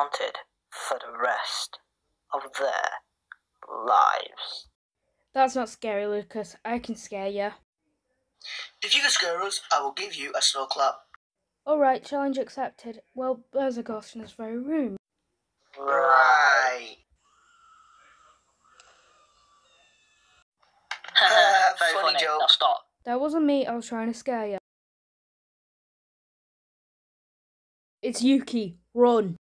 haunted for the rest of their lives. That's not scary, Lucas. I can scare you. If you can scare us, I will give you a slow clap. Alright, challenge accepted. Well, there's a ghost in this very room. Right. Very Funny joke. Now stop. That wasn't me, I was trying to scare you. It's Yuki. Run.